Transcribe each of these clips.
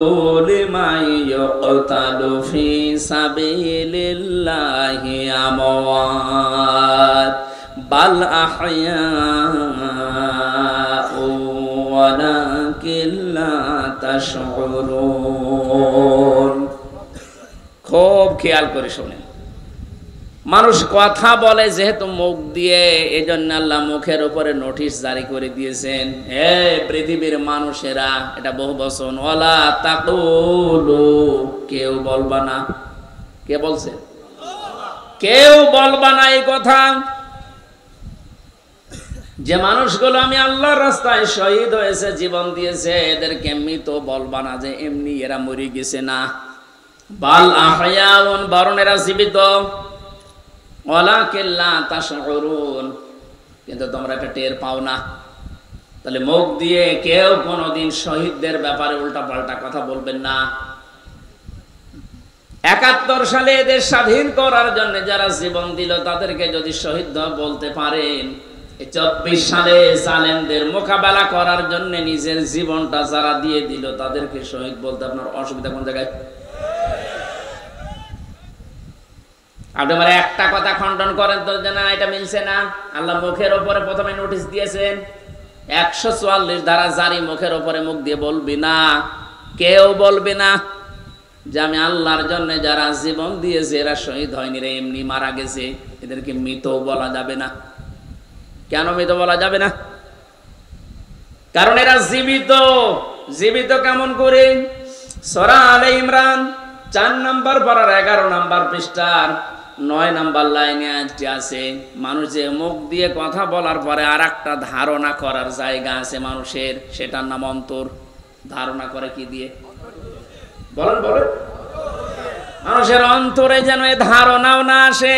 لمن يقتل في سبيل الله أموات بل أحياء ولكن لا تشعرون খুব খেয়াল করে শুনেন। মানুষ কথা বলে যেহেতু মুখ দিয়ে, এজন্য আল্লাহ মুখের উপরে নোটিশ জারি করে দিয়েছেন, হে পৃথিবীর মানুষেরা, এটা বহুবচন, ওয়ালা তাকুলু, কেউ বলবা না। কে বলছে? কেউ বলবা না এই কথা। যে মানুষগুলো আমি আল্লাহর রাস্তায় শহীদ হয়েছে, জীবন দিয়েছে, এদেরকে মৃত বলবা না যে এমনি এরা মরে গেছে, না। বাল আহয়াউন, বরং এরা জীবিত। ওয়ালাকিন লা তাশউরুন, কিন্তু তোমরা এটা টের পাও না। তাহলে মুখ দিয়ে কেউ কোনোদিন শহীদদের ব্যাপারে উল্টাপাল্টা কথা বলবেন না। ৭১ সালে এদের স্বাধীন করার জন্য যারা জীবন দিল তাদেরকে যদি শহীদ বলতে পারেন, ২৪ সালে জালেমদের মোকাবেলা করার জন্য নিজের জীবনটা যারা দিয়ে দিল তাদেরকে শহীদ বলতে আপনার অসুবিধা কোন জায়গায়? আপনি আমার একটা কথা খণ্ডন করেন তো, যে না এটা মিলছে না। আল্লাহ মুখের উপরে প্রথমে নোটিশ দিয়েছেন, ১৪৪ ধারা জারি, মুখের উপরে মুখ দিয়ে বলবি না, কেউ বলবি না যে আমি আল্লাহর জন্য যারা জীবন দিয়েছে এরা শহীদ হয়নি রে, এমনি মারা গেছে, এদেরকে মৃত বলা যাবে না। কেন মৃত বলা যাবে না? কারণ এরা জীবিত। জীবিত কেমন করে? সূরা আলে ইমরান ৪ নম্বর পারার ১১ নম্বর পৃষ্ঠার ৯ নম্বর লাইনে আজটি আছে, মানুষ যে মুখ দিয়ে কথা বলার পরে আর একটা ধারণা করার জায়গা আছে মানুষের, সেটার নাম অন্তর। ধারণা করে কি দিয়ে? বলেন বলেন। মানুষের অন্তরে যেন এ ধারণাও না আসে,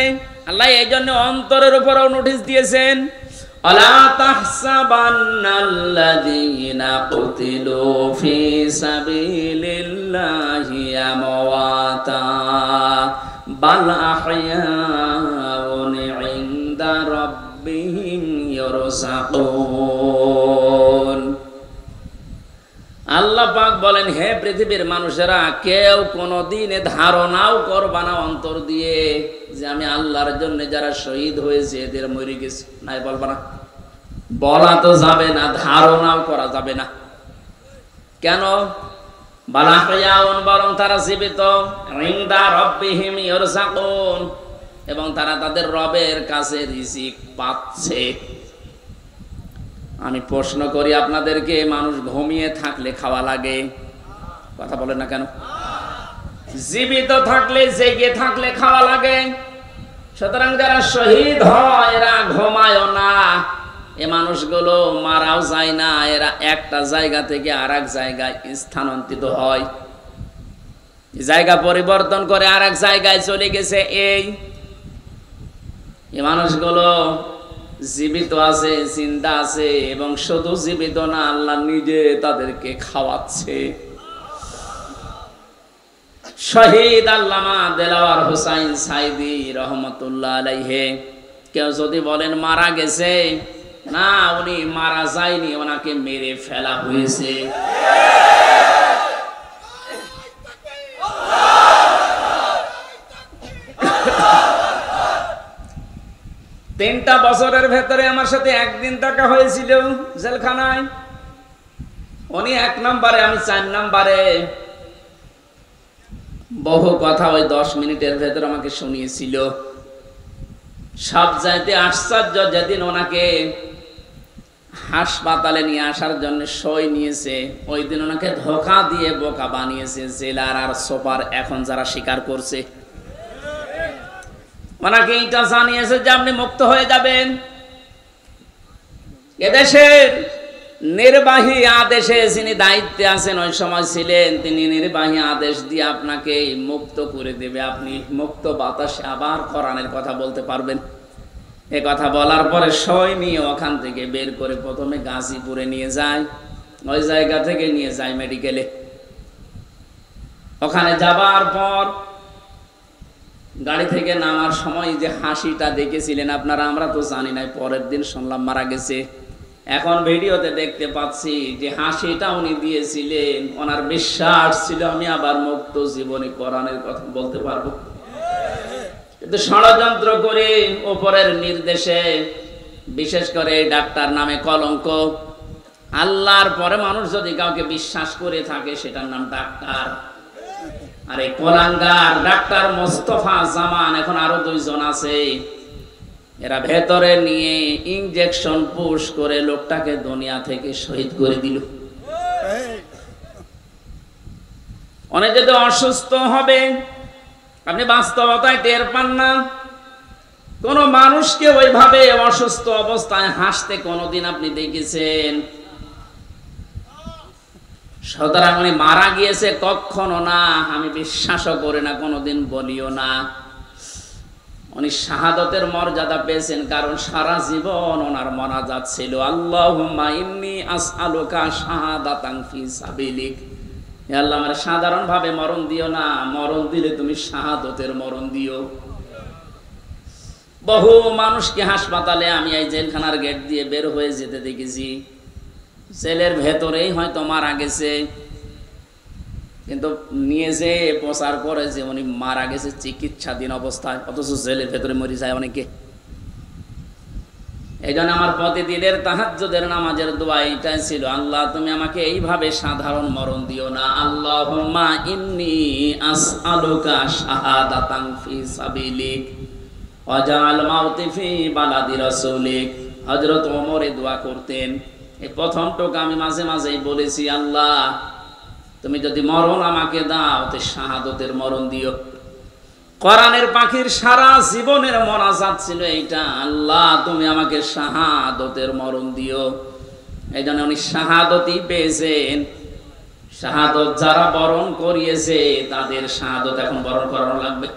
আল্লাহ এই জন্য অন্তরের উপরেও নোটিশ দিয়েছেন, আলা তাহসাবান্নাল্লাযীনা কুতিলু ফি সাবিলিল্লাহি আমওয়াতা বাল আহয়াউন ইনদা রাব্বিহিম ইরযাকুন। আল্লাহ পাক বলেন, হে পৃথিবীর মানুষেরা, কেউ কোনোদিন ধারণাও করবা না অন্তর দিয়ে যে আমি আল্লাহর জন্য যারা শহীদ হয়েছে এদের মরে গেছে, নাই বলবা না। বলা তো যাবে না, ধারণাও করা যাবে না। কেন? বালাহিয়াউন, বরং তারা জীবিত, ইনদা রাব্বিহিম ইরযাকুন, এবং তারা তাদের রবের কাছে রিজিক পাচ্ছে। আমি প্রশ্ন করি আপনাদেরকে, মানুষ ঘুমিয়ে থাকলে খাওয়া লাগে? কথা বলেন না কেন? জীবিত থাকলে, জেগে থাকলে খাওয়া লাগে। সুতরাং যারা শহীদ হয় এরা ঘুমায়ও না, এ মানুষগুলো মারাও যায় না, এরা একটা জায়গা থেকে আর এক জায়গায় স্থানান্তরিত হয়, জায়গা পরিবর্তন করে আর এক জায়গায় চলে গেছে। এই মানুষগুলো জীবিত আছে, চিন্তা আছে, এবং শুধু জীবিত না, আল্লাহ নিজে তাদেরকে খাওয়াচ্ছে। শহীদ আল্লামা দেলাওয়ার হোসাইন সাইদি রহমতুল্লাহ আলাইহি, কেউ যদি বলেন মারা গেছে, না, উনি মারা যায়নি, ওনাকে মেরে ফেলা হয়েছে। ৩টা বছরের ভেতরে আমার সাথে একদিন দেখা হয়েছিল জেলখানায়। উনি ১ নম্বরে, আমি ৪ নম্বরে। বহু কথা ওই ১০ মিনিটের ভেতর আমাকে শুনিয়েছিল। সব চাইতে আশ্চর্য, যেদিন ওনাকে হাসপাতালে নিয়ে আসার জন্য সই নিয়েছে, ওই দিন ওনাকে ধোঁকা দিয়ে বোকা বানিয়েছে জেলার আর সুপার, এখন যারা স্বীকার করছে। ওনাকে এটা জানিয়েছে যে আপনি মুক্ত হয়ে যাবেন। এদেশের নির্বাহী আদেশে যিনি দায়িত্বে আছেন, ওই সময় ছিলেন, তিনি নির্বাহী আদেশ দিয়ে আপনাকে মুক্ত করে দেবে, আপনি মুক্ত বাতাসে আবার কোরআনের কথা বলতে পারবেন। এ কথা বলার পরে সই নিয়ে ওখান থেকে বের করে প্রথমে গাজীপুরে নিয়ে যায়, ওই জায়গা থেকে নিয়ে যায় মেডিকেলে। ওখানে যাবার পর গাড়ি থেকে নামার সময় যে হাসিটা দেখেছিলেন আপনারা, আমরা তো জানি না, পরের দিন শুনলাম মারা গেছে। এখন ভিডিওতে দেখতে পাচ্ছি যে হাসিটা উনি দিয়েছিলেন, ওনার বিশ্বাস ছিল আমি আবার মুক্ত জীবনী কোরআনের কথা বলতে পারবো। কিন্তু ষড়যন্ত্র করে উপরের নির্দেশে, বিশেষ করে ডাক্তার নামে কলঙ্ক, আল্লাহর পরে মানুষ যদি কাউকে বিশ্বাস করে থাকে সেটার নাম ডাক্তার। আর এই কোলাঙ্গার ডাক্তার মোস্তফা জামান, এখন আরো 2 জন আছে, এরা ভেতরে নিয়ে ইনজেকশন পুশ করে লোকটাকে দুনিয়া থেকে শহীদ করে দিল। অনেক যদি অসুস্থ হবে, আপনি বাস্তবতায় টের পান না। কোন মানুষকে ওইভাবে অসুস্থ অবস্থায় হাসতে কোনদিন আপনি দেখেছেন? সুতরাং উনি মারা গিয়েছে কখনো না, আমি বিশ্বাসও করি না, কোনোদিন বলিও না। উনি শাহাদতের মর্যাদা পেয়েছেন কারণ সারা জীবন ওনার মোনাজাত ছিল আল্লাহুম্মা ইন্নী আসআলুকা শাহাদাতান ফি সাবিলিক। হে আল্লাহ, আমার সাধারণ ভাবে মরণ দিও না, মরণ দিলে তুমি শাহাদতের মরণ দিও। বহু মানুষকে হাসপাতালে আমি এই জেলখানার গেট দিয়ে বের হয়ে যেতে দেখেছি, জেলের ভেতরেই হয়তো মারা গেছে, কিন্তু নিয়ে যে প্রচার করে যে উনি মারা গেছে চিকিৎসাধীন অবস্থায়, অথচ জেলের ভেতরে মরে যায় অনেকে। এই জন্য আমার প্রতিদিনের তাহাজ্জুদের নামাজের দোয়া এইটাই ছিল, আল্লাহ তুমি আমাকে এইভাবে সাধারণ মরণ দিও না। আল্লাহুম্মা ইন্নী আসআলুকা শাহাদাতান ফি সাবিলিক ওয়াজআল মাউতি ফি বালাদি রাসূলিক। হযরত ওমর এই দোয়া করতেন। এই প্রথম টোকা আমি মাঝে মাঝেই বলেছি, আল্লাহ তুমি যদি মরণ আমাকে দাও তো শাহাদতের মরণ দিও। কোরআনের পাখির সারা জীবনের মোনাজাত ছিল এইটা, আল্লাহ তুমি আমাকে শাহাদতের মরণ দিও। এই জন্য উনি শাহাদতই পেয়েছেন। শাহাদত যারা বরণ করিয়েছে তাদের শাহাদত এখন বরণ করানো লাগবে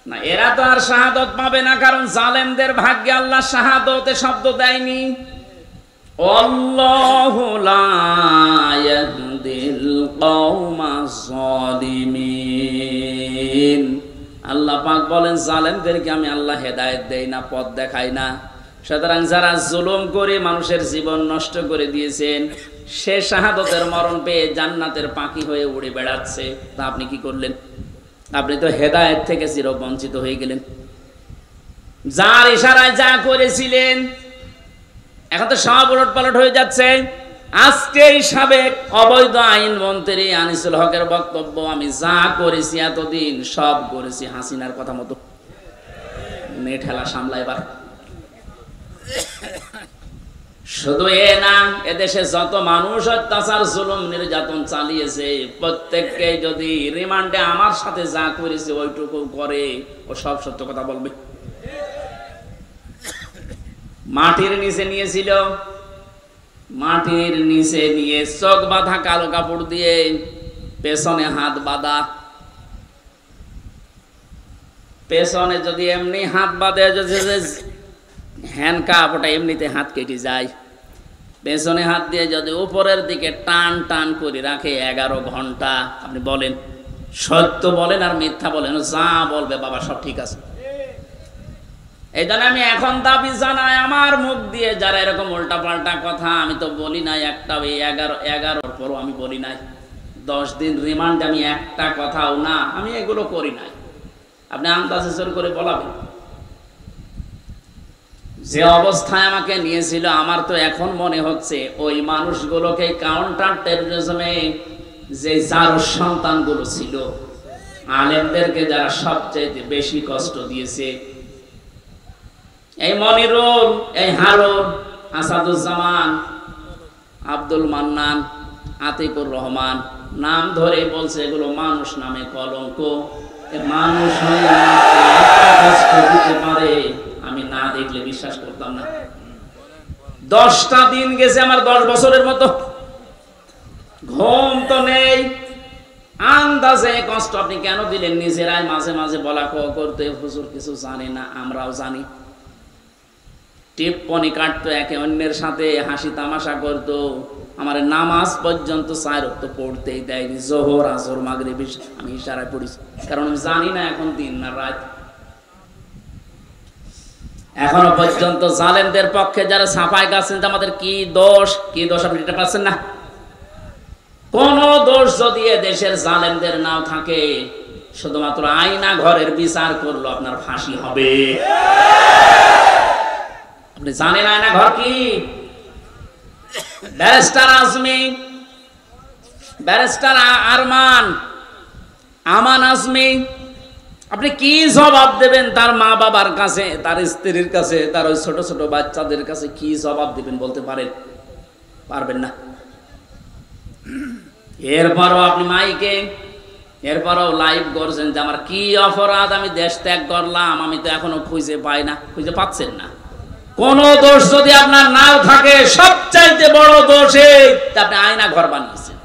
না। এরা তো আর শাহাদত পাবে না, কারণ জালেমদের ভাগ্যে আল্লাহ শাহাদতে শব্দ দেয়নি। আল্লাহু লা ইয়াহদিল কওমাজ জালিমিন। আল্লাহ পাক বলেন জালেমদেরকে আমি আল্লাহ হেদায়েত দেই না, পথ দেখাই না। সুতরাং যারা জুলুম করে মানুষের জীবন নষ্ট করে দিয়েছেন, সে শাহাদতের মরণ পেয়ে জান্নাতের পাখি হয়ে উড়ে বেড়াচ্ছে, তা আপনি কি করলেন? আপনি তো হেদায়েত থেকে চিরবঞ্চিত হয়ে গেলেন। যার ইশারায় যা করেছিলেন এখন তো সব উলটপালট হয়ে যাচ্ছে। আজকে এই সাবেক অবৈধ আইন মন্ত্রী আনিসুল হকের বক্তব্য, আমি যা করেছি এতদিন সব করেছি হাসিনার কথা মতো। ঠেলা সামলা এবার। শুধু এ না, এদেশে যত মানুষ অত্যাচার জুলুম নির্যাতন চালিয়েছে প্রত্যেককে যদি রিমান্ডে আমার সাথে যা করেছে ওইটুকু করে, ও সব সত্য কথা বলবে। মাটির নিচে নিয়েছিল, মাটির নিচে নিয়ে চোখ বাঁধা কালো কাপড় দিয়ে, পেছনে হাত বাঁধা। পেছনে যদি এমনি হাত বাঁধে, হ্যান্ডকাপ, ওটা এমনিতে হাত কেটে যায়। পেছনে হাত দিয়ে যদি উপরের দিকে টান টান করে রাখে 11 ঘন্টা, আপনি বলেন সত্য বলেন আর মিথ্যা বলেন, যা বলবে বাবা সব ঠিক আছে। এই জন্য আমি এখন দাবি জানাই, আমার মুখ দিয়ে যারা এরকম উল্টা পাল্টা কথা, আমি তো বলি নাই একটা, ওই 11 পরও আমি বলি নাই। 10 দিন রিমান্ড আমি একটা কথাও না, আমি এগুলো করি নাই। আপনি আন্দাজে জোর করে বলাবেন। যে অবস্থায় আমাকে নিয়েছিল, আমার তো এখন মনে হচ্ছে ওই মানুষগুলোকে কাউন্টার টেররিজমে যে যার সন্তানগুলো ছিল, আলেমদেরকে যারা সবচেয়ে বেশি কষ্ট দিয়েছে, এই মনিরুল, এই হারুন, আসাদুজ্জামান, আব্দুল মান্নান, আতিকুর রহমান, নাম ধরে বলছে এগুলো মানুষ নামে কলঙ্ক। মানুষ হয়ে কষ্ট দিতে পারে আমি না দেখলে বিশ্বাস করতাম না। 10টা দিন গেছে আমার 10 বছরের মতো, ঘুম তো নেই। আন্দাজে কষ্ট আপনি কেন দিলেন? নিজেরাই মাঝে মাঝে বলা করতে, হুজুর কিছু জানে না, আমরাও জানি। টিপ্পনি কাটতো, একে অন্যের সাথে হাসি তামাশা করতো। আমার নামাজ পর্যন্ত 4 ওয়াক্ত পড়তেই দেয়নি, জোহর আসর মাগরিব আমি ইশারায় পড়েছি, কারণ আমি জানি না এখন দিন না রাত। এখনো পর্যন্ত জালেমদের পক্ষে যারা সাফাই গাছেন আমাদের কি দোষ আপনি এটা পাচ্ছেন না? কোন দোষ যদি দেশের জালেমদের নাও থাকে, শুধুমাত্র আয়না ঘরের বিচার করলো আপনার ফাঁসি হবে। আপনি জানেন আয়না ঘর কি? ব্যারিস্টার আজমি, ব্যারিস্টার আমান আজমি, আপনি কি জবাব দেবেন তার মা বাবার কাছে, তার স্ত্রীর কাছে, তার ওই ছোট ছোট বাচ্চাদের কাছে কি জবাব দিবেন বলতে পারেন? পারবেন না। এরপরও আপনি মাইকে, এরপরও লাইভ করছেন যে আমার কি অপরাধ, আমি দেশ ত্যাগ করলাম, আমি তো এখনো খুঁজে পাই না। খুঁজে পাচ্ছেন না? কোন দোষ যদি আপনার নাও থাকে, সবচাইতে বড় দোষ আপনি আয়না ঘর বানিয়েছেন।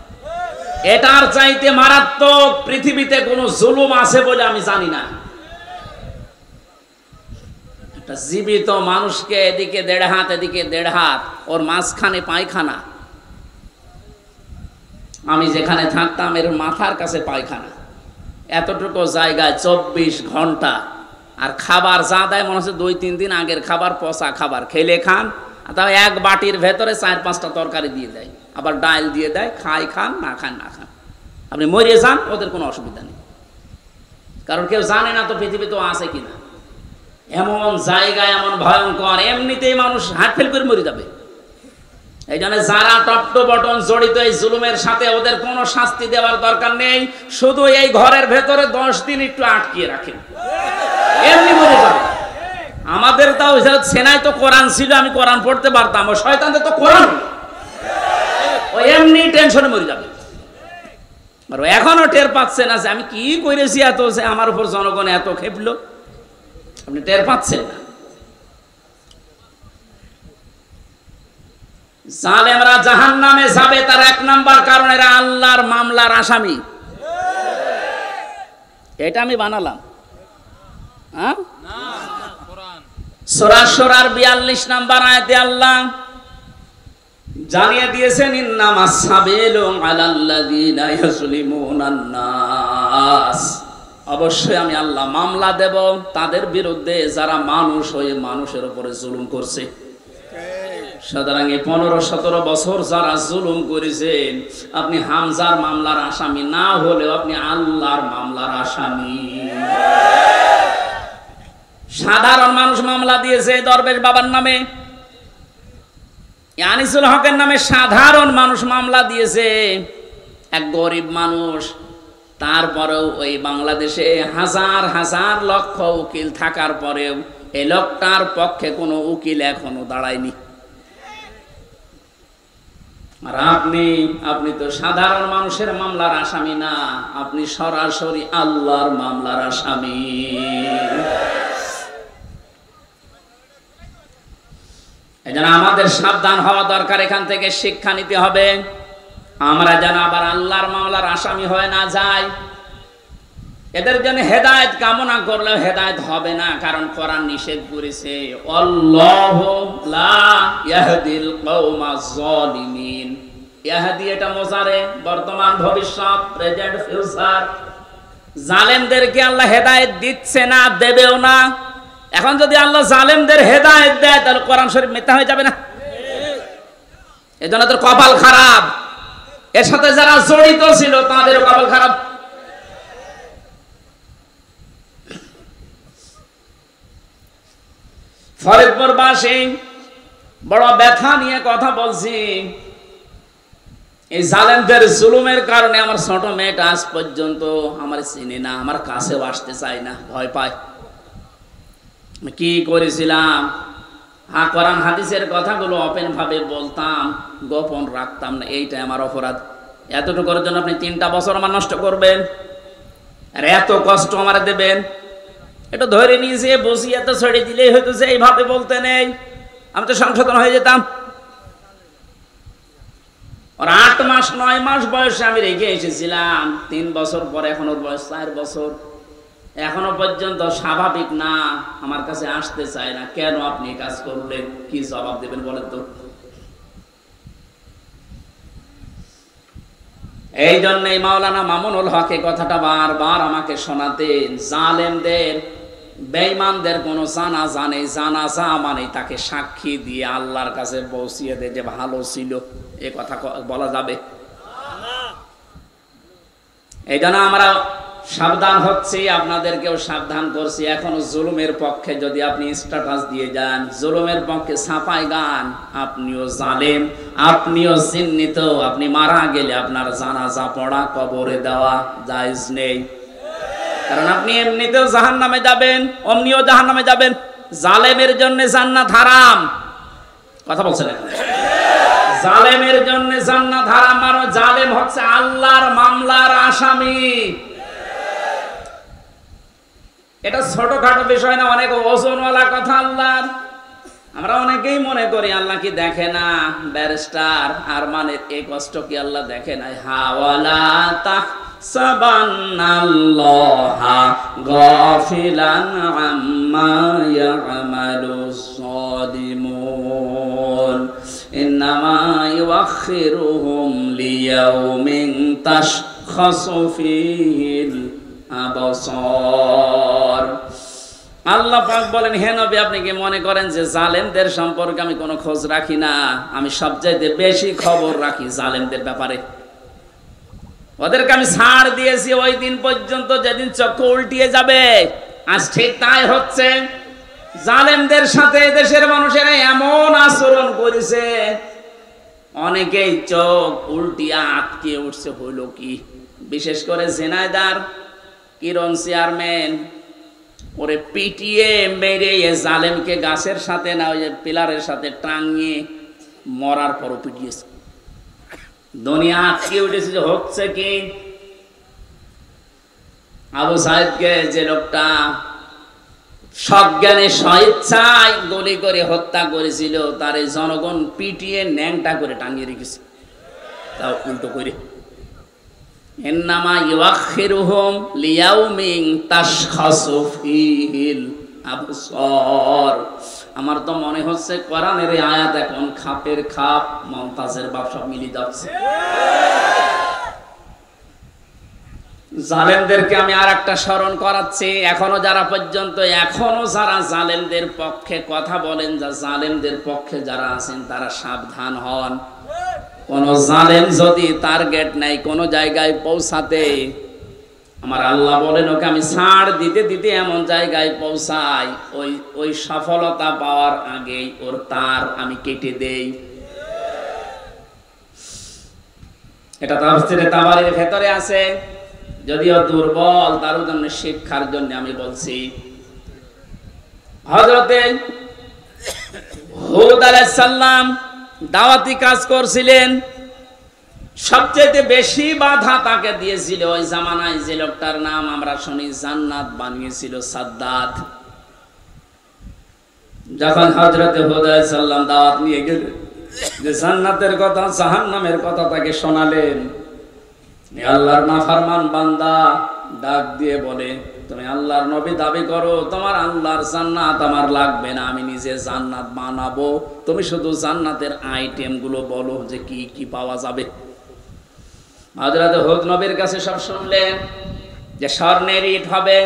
এটার চাইতে মারাত্মক পৃথিবীতে কোন জুলুম আছে বলে আমি জানি না। একটা জীবিত মানুষকে এদিকে 1.5 হাত, এদিকে 1.5 হাত, ওর মাঝখানে পায়খানা। আমি যেখানে থাকতাম এর মাথার কাছে পায়খানা, এতটুকু জায়গায় 24 ঘন্টা। আর খাবার যা দেয় মনে হচ্ছে 2-3 দিন আগের খাবার, পচা খাবার। খেলে খান, তাও এক বাটির ভেতরে 4-5টা তরকারি দিয়ে দেয়, আবার ডাল দিয়ে দেয়, খান না খান না খান, আপনি মরে যান, ওদের কোনো অসুবিধা নেই। কারণ কেউ জানে না তো পৃথিবীতে আছে কিনা। এমন জায়গায় এমন ভয়ঙ্কর, এমনিতেই মানুষ হার্ট ফেল করে মরে যাবে। এই জন্য যারা টপ টু বটন জড়িত এই জুলুমের সাথে, ওদের কোনো শাস্তি দেওয়ার দরকার নেই। শুধু এই ঘরের ভেতরে 10 দিন একটু আটকিয়ে রাখেন, এমনি মরে যাবে। আমাদের তাও সেনায় তো কোরআন ছিল, আমি কোরআন পড়তে পারতাম। ও শয়তানদের তো কোরআন, ও এমনি টেনশনে মরে যাবে। আর এখনো টের পাচ্ছেন না যে আমি কি করেছি, এত আমার উপর জনগণ এত খেপলো, আপনি টের পাচ্ছেন না। জালেমরা জাহান্নামে যাবে, তার 1 নাম্বার কারণ এরা আল্লাহর মামলার আসামি। এটা আমি বানালাম। সূরা সূরার 42 নাম্বার আয়াতে আল্লাহ জানিয়ে দিয়েছেন, ইন্নামাস সাবিলু আলাল্লাযিনা ইয়াজলিমুনান নাস। অবশ্যই আমি আল্লাহ মামলা দেব তাদের বিরুদ্ধে যারা মানুষ হয়ে মানুষের উপরে জুলুম করছে। সুতরাং 15-17 বছর যারা জুলুম করেছেন, আপনি হামজার মামলার আসামি না হলেও আপনি আল্লাহর মামলার আসামি। সাধারণ মানুষ মামলা দিয়েছে দরবেশ বাবার নামে, আনিসুল হকের নামে সাধারণ মানুষ মামলা দিয়েছে, এক গরিব মানুষ। তারপরেও ওই বাংলাদেশে হাজার হাজার লক্ষ উকিল থাকার পরেও এই লোকটার পক্ষে কোনো উকিল এখনো দাঁড়ায়নি। আর আপনি তো সাধারণ মানুষের মামলার আসামি না, আপনি সরাসরি আল্লাহর মামলার আসামি। এজন্য আমাদের সাবধান হওয়া দরকার, এখান থেকে শিক্ষা নিতে হবে। আমরা যেন আবার আল্লাহর মামলার আসামি হয়ে না যাই। এদের জন্য হেদায়েত কামনা করলেও হেদায়েত হবে না, কারণ কোরআন নিষেধ করেছে, আল্লাহু লা ইয়াহদিল কওমাজ জালিমিন। ইয়াহদি এটা মুজারে, বর্তমান ভবিষ্যৎ, প্রেজেন্ট ফিউচার। জালেমদেরকে আল্লাহ হেদায়েত দিচ্ছে না, দেবেও না। এখন যদি আল্লাহ জালেমদের হেদায়েত দেয়, তাহলে কোরআন শরীফ মিথ্যা হয়ে যাবে না? এজন্য তোর কপাল খারাপ, এর সাথে যারা জড়িত ছিল তাদেরও কপাল খারাপ। ফরিদপুরবাসী বড় ব্যথা নিয়ে কথা বলছি। এই জালেমদের জুলুমের কারণে আমার ছোট মেয়েটা আজ পর্যন্ত আমার চিনে না, আমার কাছেও আসতে চায় না, ভয় পায়। কি করেছিলাম? কোরআন হাদিসের কথাগুলো ওপেন ভাবে বলতাম, গোপন রাখতাম না। এইটাই আমার অপরাধ। এতটুকুর জন্য আপনি 3টা বছর আমার নষ্ট করবেন আর এত কষ্ট আমার দেবেন? এটা ধরে নিয়েছে, বসিয়ে এত ছেড়ে দিলেই হয়তো যে এইভাবে বলতে নেই, আমি তো সংশোধন হয়ে যেতাম। ওর 8 মাস 9 মাস বয়সে আমি রেখে এসেছিলাম। 3 বছর পরে এখন ওর বয়স 4 বছর, এখনো পর্যন্ত স্বাভাবিক না, আমার কাছে আসতে চায় না। কেন আপনি কাজ করলেন? কি জবাব দেবেন বলেন তো? এই জন্যই মাওলানা মামুনুল হক এই কথাটা বারবার আমাকে শোনাতেন, জালেমদের বেঈমানদের কোনো জানাজা নেই, জানাজা মানে তাকে সাক্ষী দিয়ে আল্লাহর কাছে পৌঁছিয়ে দেয় যে ভালো ছিল, এ কথা বলা যাবে? এই জন্য আমরা সাবধান হচ্ছি, আপনাদেরকেও সাবধান করছি। এখনো জুলুমের পক্ষে যদি আপনি স্ট্যাটাস দিয়ে যান, জুলুমের পক্ষে ছাপাই গান, আপনিও জালেম, আপনিও চিহ্নিত। আপনি মারা গেলে আপনার জানাজা পড়া, কবরে দেওয়া জায়েজ নেই, কারণ আপনি এমনিতেও জাহান্নামে যাবেন, অমনিও জাহান্নামে যাবেন। জালেমের জন্য জান্নাত হারাম। কথা বলছেন না? জালেমের জন্য জান্নাত হারাম। মানে জালেম হচ্ছে আল্লাহর মামলার আসামি। এটা ছোটখাটো বিষয় না, অনেক ওজনওয়ালা কথা আল্লাহর। আমরা অনেকেই মনে করি আল্লাহ কি দেখে না, ব্যারিস্টার আর মানে এই কষ্ট কি আল্লাহ দেখে না? হাওয়ালা তাহসাবান্নাল্লাহা গাফিলান আম্মা ইয়ামালুস সালিমুন ইন্নামা ইউআখিরুহুম লিয়াউমিন তাশখাসু ফীহিল আবসার। আল্লাহ পাক বলেন, হে নবী, আপনি কি মনে করেন যে জালেমদের সম্পর্কে আমি কোনো খোঁজ রাখি না? আমি সবচাইতে বেশি খবর রাখি জালেমদের ব্যাপারে। ওদেরকে আমি ছাড় দিয়েছি ওই দিন পর্যন্ত যেদিন চক্ষু উল্টিয়ে যাবে। আজ ঠিক তাই হচ্ছে। জালেমদের সাথে দেশের মানুষেরা এমন আচরণ করেছে, অনেকেই চোখ উল্টিয়ে আটকে উঠছে। হইল কি? বিশেষ করে ঝিনাইদহ কিরণ চেয়ারম্যান, ওরে পিটিয়ে মেরে জালেমকে গাছের সাথে না, ওই পিলারের সাথে টাঙিয়ে মরার পরও পিটিয়েছে। দুনিয়া আটকে উঠেছে যে হচ্ছে কি? আবু সাইদকে যে লোকটা সজ্ঞানে স্বেচ্ছায় গুলি করে হত্যা করেছিল, তার এই জনগণ পিটিয়ে ন্যাংটা করে টাঙিয়ে রেখেছে, তাও উল্টো করে। ইন্নামা ইউআখিরুহুম লিয়াউমিন তাশখাসু ফীহিল আবসার। আমার তো মনে হচ্ছে কোরআনের এই আয়াত এখন খাপের খাপ, মমতাজের বাপ সব মিলিয়ে যাচ্ছে। জালেমদেরকে আমি আর একটা স্মরণ করাচ্ছি। এখনো যারা জালেমদের পক্ষে কথা বলেন, যা জালেমদের পক্ষে যারা আছেন, তারা সাবধান হন। কোন জালেম যদি টার্গেট নাই কোন জায়গায় পৌঁছাতে, আমার আল্লাহ বলেন ওকে আমি ছাড় দিতে দিতে এমন জায়গায় পৌঁছাই, ওই সফলতা পাওয়ার আগেই ওর তার আমি কেটে দেই। এটা তাফসীরে তাবারীর ভেতরে আছে, যদিও দুর্বল, তার জন্য শিক্ষার জন্য আমি বলছি। হযরতে হুদ আলাইহিস সালাম দাওয়াতি কাজ করছিলেন, সবচেয়ে বেশি বাধা তাকে দিয়েছিল ওই জামানায় যে লোকটার নাম আমরা শুনি জান্নাত বানিয়েছিল, সাদ্দাত। যখন হযরতে হুদ আলাইহিস সালাম দাওয়াত নিয়ে গেলেন, যে জান্নাতের কথা জাহান্নামের কথা তাকে শোনালেন, আল্লাহর নাফরমান বান্দা ডাক দিয়ে বলে, তুমি আল্লাহর নবী দাবি করো, তোমার আল্লাহর জান্নাত আমার লাগবে না, আমি নিজে জান্নাত বানাবো, তুমি শুধু জান্নাতের আইটেম গুলো বলো যে কি কি পাওয়া যাবে। হযরত হুদ নবীর কাছে সব শুনলেন যে স্বর্ণের ইট হবে,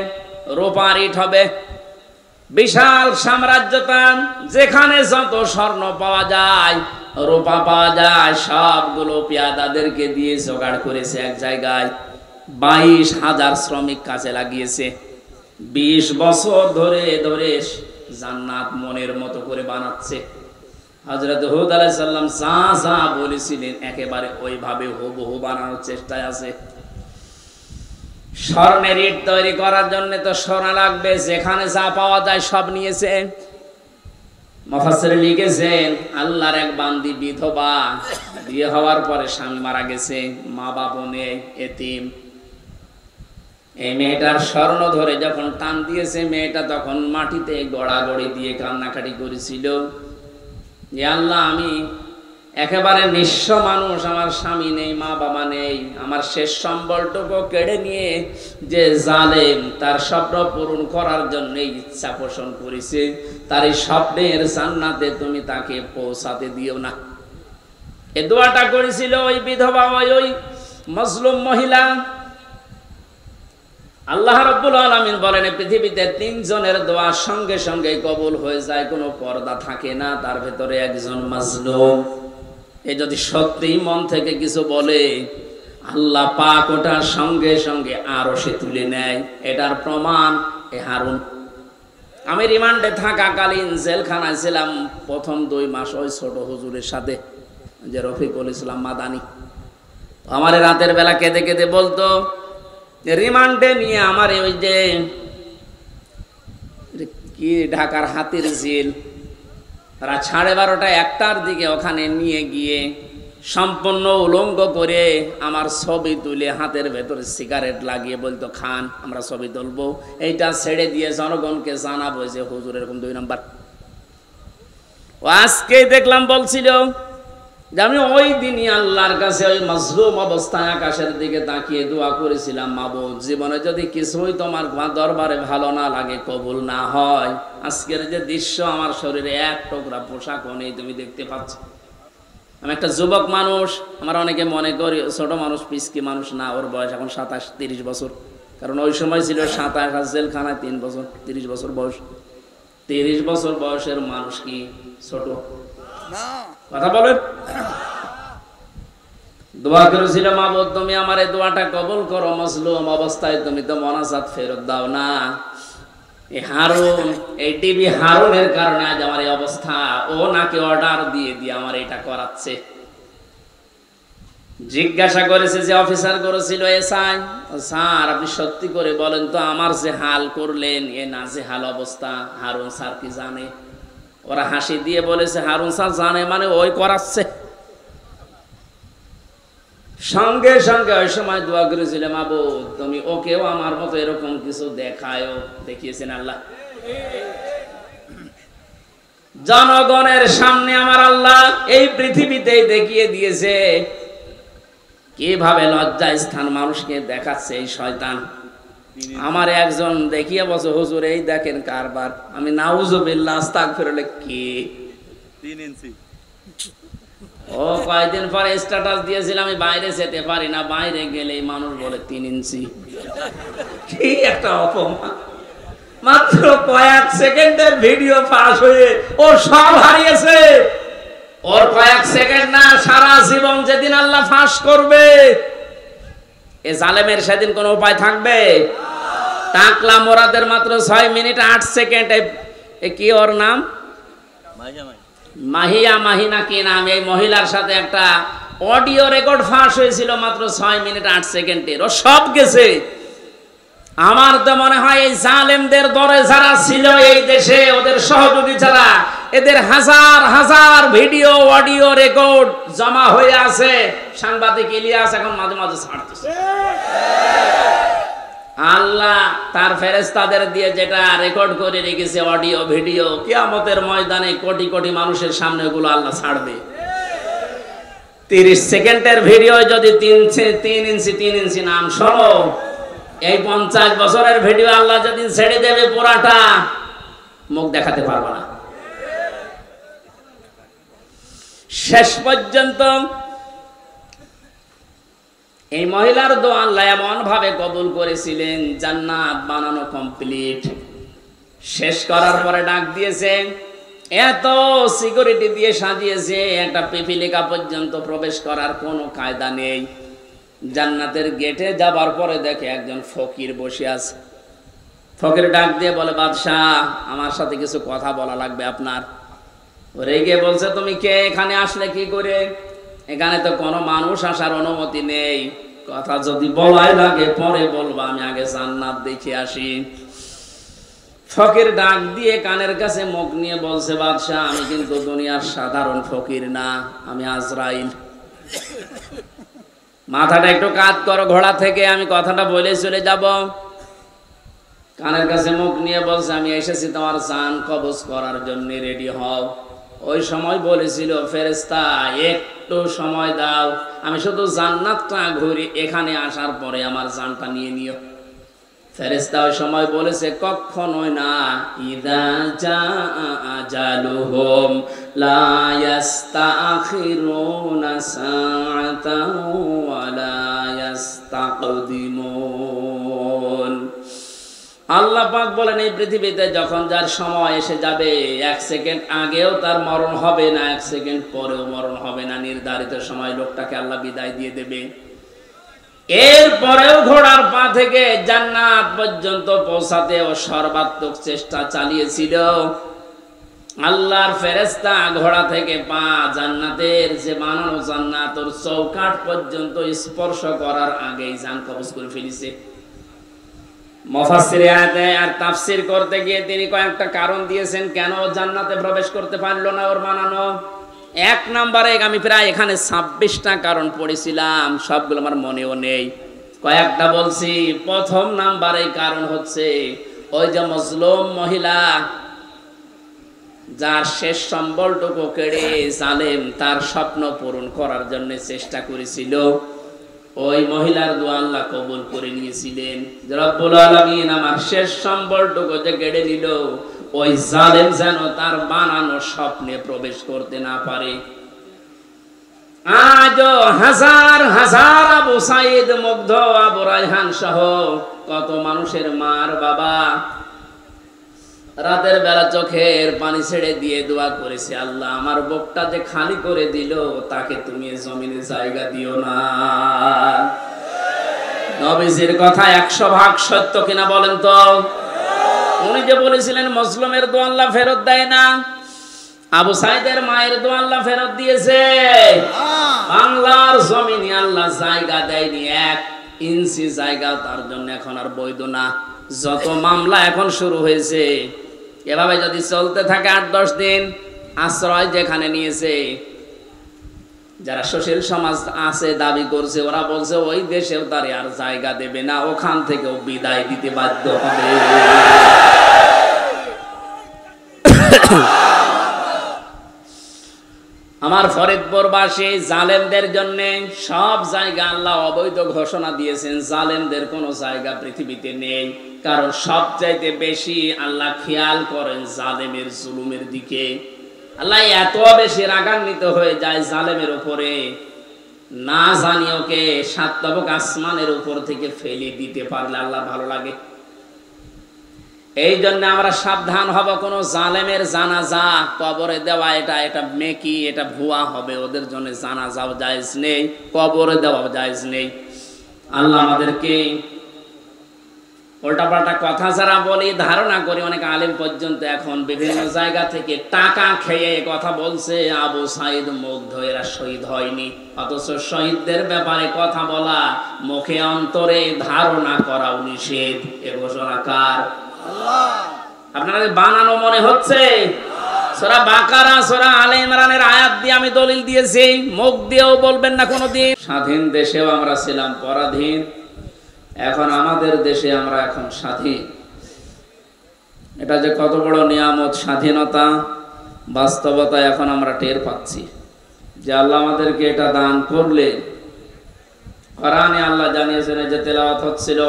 রূপার ইট হবে, বিশাল সাম্রাজ্য, তার যেখানে যত স্বর্ণ পাওয়া যায়, রূপা পাওয়া যায়, সবগুলো পেয়াদাদেরকে দিয়ে জোগাড় করেছে এক জায়গায়। 22,000 শ্রমিক কাজে লাগিয়েছে। 20 বছর ধরে ধরে জান্নাত মনের মতো করে বানাচ্ছে। হযরত হুদ আলাইহিস সালাম যা যা বলেছিলেন একেবারে ওইভাবে হুবহু বানানোর চেষ্টায় আছে। স্বর্ণের ইট তৈরি করার জন্য তো সোনা লাগবে, যেখানে যা পাওয়া যায় সব নিয়েছে। মুফাসসিরে লিখেছেন, আল্লাহর এক বান্দি বিধবা, বিয়ে হওয়ার পরে স্বামী মারা গেছে, মা বাবা নেই, এতিম। এই মেয়েটার স্বর্ণ ধরে যখন টান দিয়েছে, মেয়েটা তখন মাটিতে গড়াগড়ি দিয়ে কান্নাকাটি করেছিল, যে আল্লাহ, আমি একেবারে নিঃস্ব মানুষ, আমার স্বামী নেই, মা বাবা নেই, আমার শেষ সম্বলটুকু কেড়ে নিয়ে যে জালেম তার স্বপ্ন পূরণ করার জন্য ইচ্ছা পোষণ করেছে, তার এই স্বপ্নের জান্নাতে তুমি তাকে পৌঁছাতে দিও না। এ দোয়াটা করেছিল ওই বিধবা, ওই মজলুম মহিলা। আল্লাহ রাব্বুল আলামিন বলেন পৃথিবীতে তিনজনের দোয়া সঙ্গে সঙ্গে কবুল হয়ে যায়, কোনো পর্দা থাকে না, তার ভেতরে একজন মাজলুম। এ যদি সত্যি মন থেকে কিছু বলে, আল্লাহ পাক ওটার সঙ্গে সঙ্গে আরশে তুলে নেয়। এটার প্রমাণ এ হারুন। আমি রিমান্ডে থাকাকালীন জেলখানায় ছিলাম প্রথম 2 মাস ওই ছোট হুজুরের সাথে, যে রফিকুল ইসলাম মাদানি। আমার রাতের বেলা কেঁদে কেঁদে বলতো, রিমান্ডে নিয়ে আমার ওই যে কি ঢাকার হাতির ঝিল, রাত 12:30 1টার দিকে ওখানে নিয়ে গিয়ে সম্পূর্ণ উলঙ্গ করে আমার ছবি তুলে হাতের ভেতরে সিগারেট লাগিয়ে বলতো, খান, আমরা ছবি তুলবো, এইটা ছেড়ে দিয়ে জনগণকে জানাবো যে হুজুর এরকম 2 নাম্বার। ও আজকেই দেখলাম বলছিল যে আমি ওই দিনই আল্লাহর কাছে ওই মাজলুম অবস্থায় আকাশের দিকে তাকিয়ে দোয়া করেছিলাম, মাবুদ, জীবনে যদি কিছুই তোমার দরবারে ভালো না লাগে, কবুল না হয়, আজকের যে দৃশ্য, আমার শরীরে এক টুকরা পোশাকও নেই, তুমি দেখতে পাচ্ছ। আমি একটা যুবক মানুষ, আমার অনেকে মনে করি ছোট মানুষ, পিসকি মানুষ না, ওর বয়স এখন 27-30 বছর, কারণ ওই সময় ছিল 27 জেলখানায় 3 বছর, 30 বছর বয়স। 30 বছর বয়সের মানুষ কি ছোট? কথা বলেন। দোয়া করেছিল, মাবুদ তুমি আমার এই দোয়াটা কবুল করো, মাজলুম অবস্থায় তুমি তো মোনাজাত ফেরত দাও না। এই হারুন, এই টিভি হারুনের কারণে আজ আমার এই অবস্থা। ও নাকি অর্ডার দিয়ে দিয়ে আমার এটা করাচ্ছে। জিজ্ঞাসা করেছে যে অফিসার করেছিল, এসআই স্যার আপনি সত্যি করে বলেন তো, আমার যে হাল করলেন, এ না যে হাল অবস্থা, হারুন স্যার কি জানে? ওরা হাসি দিয়ে বলেছে, হারুন স্যার জানে মানে ওই করাচ্ছে। সঙ্গে সঙ্গে ওই সময় দোয়া করেছিল, মাবুদ তুমি ওকেও আমার মতো এরকম কিছু দেখায়ও। দেখিয়েছেন আল্লাহ জনগণের সামনে, আমার আল্লাহ এই পৃথিবীতেই দেখিয়ে দিয়েছে কিভাবে লজ্জা স্থান মানুষকে দেখাচ্ছে এই শয়তান। আমার একজন দেখিয়ে বলছে, হুজুর এই দেখেন কারবার। আমি নাউজুবিল্লাহ আস্তাগফিরুল্লাহ, কি 3 ইঞ্চি। ও কয়েকদিন পরে স্ট্যাটাস দিয়েছিল, আমি বাইরে যেতে পারি না, বাইরে গেলেই মানুষ বলে 3 ইঞ্চি। কি একটা অপমান! মাত্র কয়েক সেকেন্ডের ভিডিও ফাঁস হয়ে ও সব হারিয়েছে। ওর কয়েক সেকেন্ড না, সারা জীবন যেদিন আল্লাহ ফাঁস করবে, এ জালেমের সেদিন কোনো উপায় থাকবে? টাকলা মোরাদের মাত্র 6 মিনিট 8 সেকেন্ড। এ কি ওর নাম? মাহিয়া, মাহিনা কি নাম? এই মহিলার সাথে একটা অডিও রেকর্ড ফাঁস হয়েছিল মাত্র 6 মিনিট 8 সেকেন্ডের। ও সব গেছে। আমার তো মনে হয় এই জালেমদের দরে যারা ছিল এই দেশে, ওদের সহযোগী যারা, এদের হাজার হাজার ভিডিও অডিও রেকর্ড জমা হয়ে আছে। সাংবাদিক ইলিয়াস এখন মাঝে মাঝে ছাড়তেছে। আল্লাহ তার ফেরেশতাদের দিয়ে যেটা রেকর্ড করে রেখেছে অডিও ভিডিও, কিয়ামতের ময়দানে কোটি কোটি মানুষের সামনে ওগুলো আল্লাহ ছাড়বে। 30 সেকেন্ডের ভিডিও যদি 3 ইঞ্চি নাম শোনো, এই 50 বছরের ভিডিও আল্লাহ যদি ছেড়ে দেবে, পুরাটা মুখ দেখাতে পারবে না। শেষ পর্যন্ত এই মহিলার দোয়া আল্লাহ এমন ভাবে কবুল করেছিলেন, জান্নাত বানানো কমপ্লিট। শেষ করার পরে ডাক দিয়েছে, এত সিকিউরিটি দিয়ে সাজিয়েছে, একটা পিপিলিকা পর্যন্ত প্রবেশ করার কোনো কায়দা নেই। জান্নাতের গেটে যাবার পরে দেখে একজন ফকির বসে আছে। ফকির ডাক দিয়ে বলে, বাদশাহ আমার সাথে কিছু কথা বলা লাগবে আপনার। রেগে বলছে, তুমি কে? এখানে আসলে কি করে? এখানে তো কোনো মানুষ আসার অনুমতি নেই। কথা যদি বলাই লাগে পরে বলবো, আমি আগে জান্নাত দেখে আসি। ফকির ডাক দিয়ে কানের কাছে মুখ নিয়ে বলছে, বাদশাহ আমি কিন্তু দুনিয়ার সাধারণ ফকির না, আমি আজরাইল। মাথাটা একটু কাত করো ঘোড়া থেকে, আমি কথাটা বলে চলে যাব। কানের কাছে মুখ নিয়ে বলছে, আমি এসেছি তোমার জান কবজ করার জন্য, রেডি হও। ওই সময় বলেছিল, ফেরেশতা একটু সময় দাও, আমি শুধু জান্নাতটা ঘুরি, এখানে আসার পরে আমার জানটা নিয়ে নিও। ফেরেশতা ওই সময় বলেছে, কখনোই না। ইদা জাআ আজালুহুম লা ইস্তাখিরুনা সাআতাও ওয়া লা ইস্তাকদিমুন। আল্লাহ পাক বলেন এই পৃথিবীতে যখন যার সময় এসে যাবে, 1 সেকেন্ড আগেও তার মরণ হবে না, 1 সেকেন্ড পরেও মরণ হবে না। নির্ধারিত সময় লোকটাকে আল্লাহ বিদায় দিয়ে দেবে। এরপরেও ঘোড়ার পা থেকে জান্নাত পর্যন্ত পৌঁছাতে ও সর্বাত্মক চেষ্টা চালিয়েছিল। আল্লাহর ফেরেশতা ঘোড়া থেকে পা জান্নাতের যে বানানো জান্নাতের চৌকাঠ পর্যন্ত স্পর্শ করার আগেই জান কবজ করে ফেলেছে। মুফাসসিরে আয়াতে আর তাফসীর করতে গিয়ে তিনি কয়েকটা কারণ দিয়েছেন কেন জান্নাতে প্রবেশ করতে পারলো না ওর বানানো। 1 নম্বরে আমি প্রায় এখানে 26টা কারণ পড়েছিলাম, সবগুলো আমার মনেও নেই, কয়েকটা বলছি। প্রথম নাম্বারে কারণ হচ্ছে ওই যে মজলুম মহিলা যার শেষ সম্বলটুকু কেড়ে জালেম তার স্বপ্ন পূরণ করার জন্য চেষ্টা করেছিল, ওই মহিলার দোয়া আল্লাহ কবুল করে নিয়েছিলেন। রব্বুল আলামিন আমার শেষ সম্বলটুকু যে কেড়ে নিল, ওই জালেম যেন তার বানানো স্বপ্নে প্রবেশ করতে না পারে। আজও হাজার হাজার আবু সাইদ মুগ্ধ, আবু রায়হান সহ কত মানুষের মার বাবা রাতের বেলা চোখের পানি ছেড়ে দিয়ে দোয়া করেছে, আল্লাহ আমার বুকটা যে খালি করে দিল তাকে তুমি জমিনে জায়গা দিও না। নবীজির কথা 100 ভাগ সত্য কিনা বলেন তো? উনি যে বলেছিলেন মজলুমের দোয়া আল্লাহ ফেরত দেয় না, আবু সাইদের মায়ের দোয়া আল্লাহ ফেরত দিয়েছে। বাংলার জমিনে আল্লাহ জায়গা দেয়নি, 1 ইঞ্চি জায়গা তার জন্য এখন আর বৈধ না। যত মামলা এখন শুরু হয়েছে, এভাবে যদি চলতে থাকে 8-10 দিন, আশ্রয় যেখানে নিয়েছে যারা সুশীল সমাজ আছে দাবি করছে, ওরা বলছে ওই দেশেও তারে আর জায়গা দেবে না, ওখান থেকেও বিদায় দিতে বাধ্য হবে। আমার ফরিদপুরবাসী জালেমদের জন্য সব জায়গা আল্লাহ অবৈধ ঘোষণা দিয়েছেন, জালেমদের কোনো জায়গা পৃথিবীতে নেই। কারণ সবচাইতে বেশি আল্লাহ খেয়াল করেন জালেমের জুলুমের দিকে। আল্লাহ এত বেশি রাগান্বিত হয়ে যায় জালেমের উপরে, না জানি ওকে 7 তবক আসমানের উপর থেকে ফেলে দিতে পারলে আল্লাহ ভালো লাগে। এই জন্য আমরা সাবধান হব, কোন জালেমের জানাজা কবরে দেওয়া এটা মেকি, এটা ভুয়া হবে। ওদের জন্য জানাজাও জায়েজ নেই, কবরে দেওয়াও জায়েজ নেই। আল্লাহ আমাদেরকে উল্টাপাল্টা কথা যারা বলি, ধারণা করি অনেক আলেম পর্যন্ত এখন বিভিন্ন জায়গা থেকে টাকা খেয়ে কথা বলছে আবু সাইদ মুগ্ধ এরা শহীদ হয়নি, অথচ শহীদদের ব্যাপারে কথা বলা, মুখে অন্তরে ধারণা করাও নিষেধ। এ ঘোষণা কার? আপনারা বানানো মনে হচ্ছে? সূরা বাকারা, সূরা আলে ইমরানের আয়াত দিয়ে আমি দলিল দিয়েছি, মুখ দিয়েও বলবেন না কোনোদিন। স্বাধীন দেশেও আমরা ছিলাম পরাধীন, এখন আমাদের দেশে আমরা এখন স্বাধীন। এটা যে কত বড় নিয়ামত স্বাধীনতা, বাস্তবতা এখন আমরা টের পাচ্ছি যে আল্লাহ আমাদেরকে এটা দান করলেন। কোরআনে আল্লাহ জানিয়েছেন, যে তেলাওয়াত হচ্ছিল,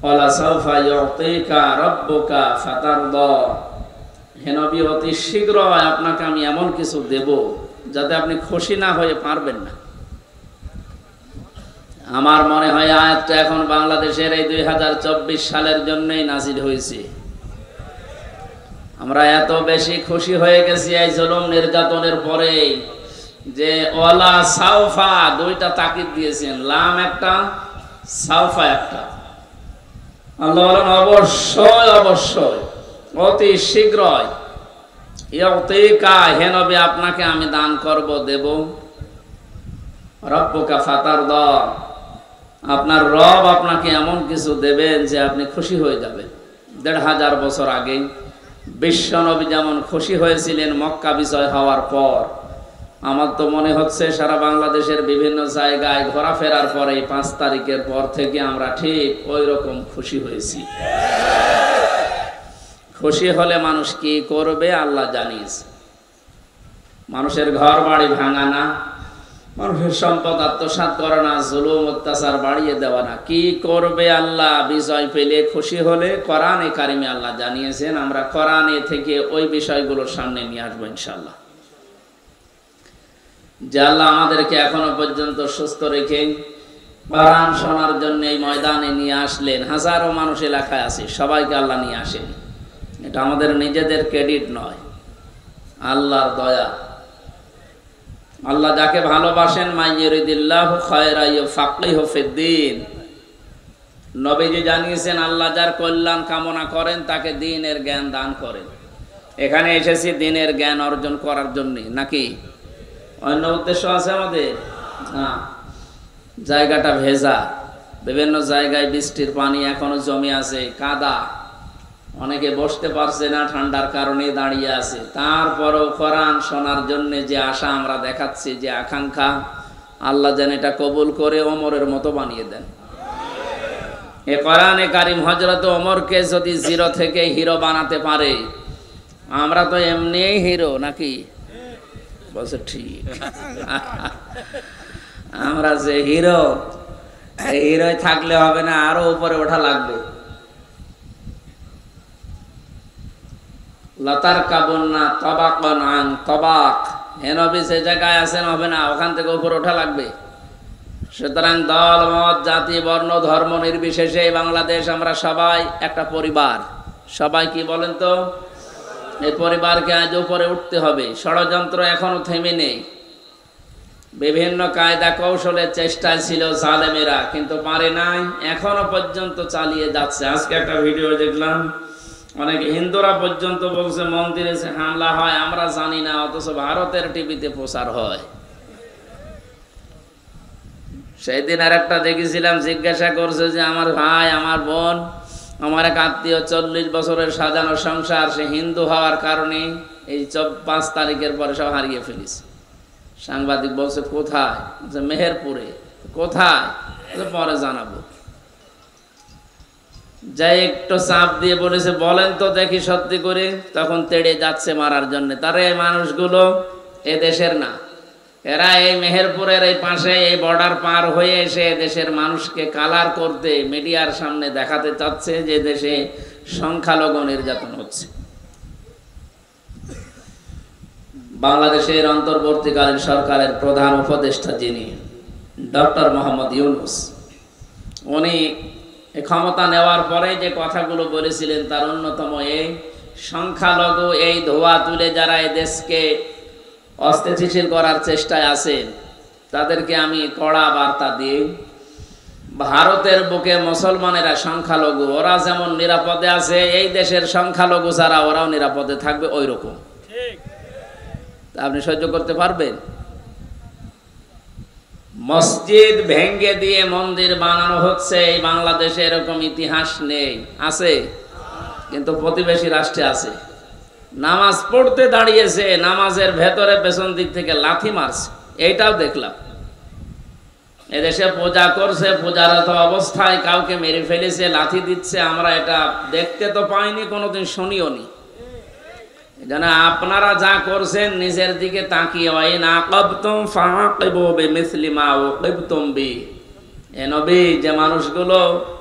ওয়ালা সাউফা ইউতিকা রাব্বুকা ফাতারদা, হে নবী অতি শীঘ্র আপনাকে আমি এমন কিছু দেব যাতে আপনি খুশি না হয়ে পারবেন না। আমার মনে হয় আয়াতটা এখন বাংলাদেশের এই 2024 সালের জন্যই নাজিল হয়েছে। আমরা এত বেশি খুশি হয়ে গেছি এই জুলুম নির্যাতনের পরে যে ওয়ালা সাউফা, 2টা তাকিদ দিয়েছেন, লাম একটা, সাউফা একটা। আল্লাহ বলেন অবশ্যই অবশ্যই অতি শীঘ্রই, ইউতিকা, হে নবী আপনাকে আমি দান করব, দেব। রব্বুকা ফাতারদা, আপনার রব আপনাকে এমন কিছু দেবেন যে আপনি খুশি হয়ে যাবেন। 1500 বছর আগে বিশ্ব নবী যেমন খুশি হয়েছিলেন মক্কা বিজয় হওয়ার পর, আমার তো মনে হচ্ছে সারা বাংলাদেশের বিভিন্ন জায়গায় ঘোরাফেরার পরে 5 তারিখের পর থেকে আমরা ঠিক ওই রকম খুশি হয়েছি। খুশি হলে মানুষ কি করবে আল্লাহ জানিয়েছে। মানুষের ঘর বাড়ি ভাঙা না, মানুষের সম্পদ আত্মসাৎ করা না, জুলুম অত্যাচার বাড়িয়ে দেওয়া না, কি করবে আল্লাহ বিজয় পেলে খুশি হলে? কোরআনে কারিমে আল্লাহ জানিয়েছেন। আমরা কোরআনে থেকে ওই বিষয়গুলোর সামনে নিয়ে আসবো ইনশাআল্লাহ। যে আল্লাহ আমাদেরকে এখনো পর্যন্ত সুস্থ রেখে কোরআন শোনার জন্য এই ময়দানে নিয়ে আসলেন। হাজারো মানুষ এলাকায় আছে, সবাইকে আল্লাহ নিয়ে আসেন। এটা আমাদের নিজেদের ক্রেডিট নয়, আল্লাহর দয়া। আল্লাহ যাকে ভালোবাসেন, মাইয়ুরিদিল্লাহু খায়রা ইউফাক্কিহু ফিদ্দীন। নবীজি জানিয়েছেন, আল্লাহ যার কল্যাণ কামনা করেন তাকে দ্বীনের জ্ঞান দান করেন। এখানে এসেছি দ্বীনের জ্ঞান অর্জন করার জন্য, নাকি অন্য উদ্দেশ্য আছে আমাদের? না। জায়গাটা ভেজা, বিভিন্ন জায়গায় বৃষ্টির পানি এখনো জমে আছে, কাদা, অনেকে বসতে পারছে না, ঠান্ডার কারণে দাঁড়িয়ে আছে। তারপরও কোরআন শোনার জন্য যে আশা আমরা দেখাচ্ছি, যে আকাঙ্ক্ষা, আল্লাহ যেন এটা কবুল করে ওমরের মতো বানিয়ে দেন। এ কোরআনে কারিম হযরত ওমরকে যদি জিরো থেকে হিরো বানাতে পারে, আমরা তো এমনিই হিরো, নাকি? বলছে ঠিক। আমরা যে হিরো, এই হিরোই থাকলে হবে না, আরো উপরে ওঠা লাগবে। লতার কাবন্না তবাকন আন তবাক, হে নবী সে জায়গায় আছেন, হবে না, ওখান থেকে উপরে ওঠা লাগবে। সুতরাং দল মত জাতি বর্ণ ধর্ম নির্বিশেষে বাংলাদেশ আমরা সবাই একটা পরিবার। সবাই কি বলেন তো? এই পরিবারকে আজ উপরে উঠতে হবে। ষড়যন্ত্র এখনো থেমে নেই। বিভিন্ন কায়দা কৌশলের চেষ্টায় ছিল জালেমেরা, কিন্তু পারে নাই, এখনো পর্যন্ত চালিয়ে যাচ্ছে। আজকে একটা ভিডিও দেখলাম, অনেক হিন্দুরা পর্যন্ত বলছে মন্দিরে হামলা হয় আমরা জানি না, অথচ ভারতের টিভিতে প্রচার হয়। সেই দিন আর একটা দেখেছিলাম, জিজ্ঞাসা করছে যে আমার ভাই, আমার বোন, আমার এক আত্মীয় 40 বছরের সাজানো সংসার, সে হিন্দু হওয়ার কারণে এই 5 তারিখের পরে সব হারিয়ে ফেলিস। সাংবাদিক বলছে কোথায়? মেহেরপুরে। কোথায়? পরে জানাবো। যাই একটু চাপ দিয়ে বলেছে, বলেন তো দেখি সত্যি করে। তখন তেড়ে যাচ্ছে মারার জন্য। তারা এই মানুষগুলো এ দেশের না, এরা এই মেহেরপুরের এই পাশে এই বর্ডার পার হয়ে এসে দেশের মানুষকে কালার করতে, মিডিয়ার সামনে দেখাতে চাচ্ছে যে দেশে সংখ্যালঘু নির্যাতন হচ্ছে। বাংলাদেশের অন্তর্বর্তীকালীন সরকারের প্রধান উপদেষ্টা যিনি, ডক্টর মোহাম্মদ ইউনূস, উনি ক্ষমতা নেওয়ার পরে যে কথাগুলো বলেছিলেন তার অন্যতম এই, সংখ্যালঘু এই ধোয়া তুলে যারা এই দেশকে অস্থিতিশীল করার চেষ্টায় আছেন তাদেরকে আমি কড়া বার্তা দিই, ভারতের বুকে মুসলমানেরা সংখ্যালঘু, ওরা যেমন নিরাপদে আছে, এই দেশের সংখ্যালঘু ছাড়া ওরাও নিরাপদে থাকবে, ওই রকম। আপনি সহ্য করতে পারবেন? মসজিদ ভেঙ্গে দিয়ে মন্দির বানানো হচ্ছে, এই বাংলাদেশে এরকম ইতিহাস নেই। আছে, কিন্তু প্রতিবেশী রাষ্ট্রে আছে। নামাজ পড়তে দাঁড়িয়েছে, নামাজের ভেতরে পেছন দিক থেকে লাথি মারছে, এইটাও দেখলাম। এদেশে পূজা করছে, পূজারত অবস্থায় কাউকে মেরে ফেলেছে, লাথি দিচ্ছে। আমরা এটা দেখতে তো পাইনি, কোনোদিন শুনিও নি। জানা আপনারা যা করছেন নিজের দিকে তাকিয়ে, ওয়াইন আকাবতুম ফাআকিবু বিমিসলি মা উকিবতুম বি। এ নবী, যে মানুষগুলো